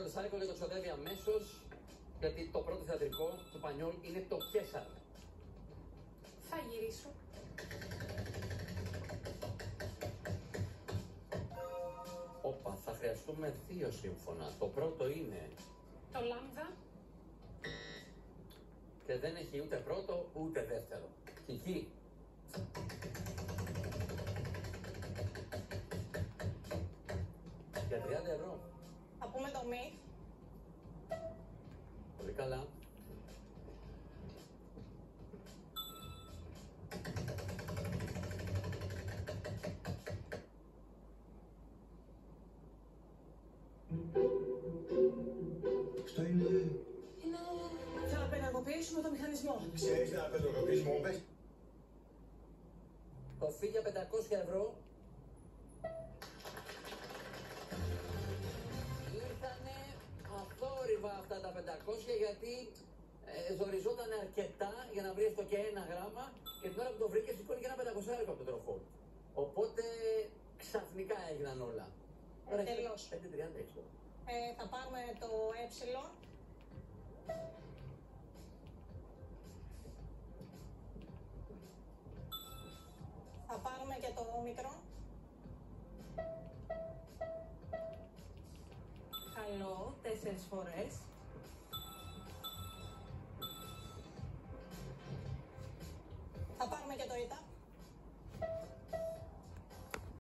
δεσάρικο και το ξοδεύει αμέσως, γιατί το πρώτο θεατρικό του Πανιόλ είναι το Κέσαρ. Θα γυρίσω. Όπα, θα χρειαστούμε 2 σύμφωνα. Το πρώτο είναι... Το λάμδα. Και δεν έχει ούτε πρώτο ούτε δεύτερο. Χιχί. Για 30 ευρώ. Θα πούμε το μη. Πολύ καλά. Αυτό είναι... Θα απενεργοποιήσουμε το μηχανισμό. Ξέρεις να απενεργοποιήσουμε, μου πες. Το φύ για 500 ευρώ. Ήρθανε αθόρυβα αυτά τα 500 γιατί ζοριζόταν αρκετά για να βρει έστω και 1 γράμμα και την ώρα που το βρήκε σηκώνει και ένα 500 από τον τροχό. Οπότε ξαφνικά έγιναν όλα. Τελώς. 5.30 έξω. Θα πάρουμε το ε. Θα πάρουμε και το όμικρο. Καλό, 4 φορές.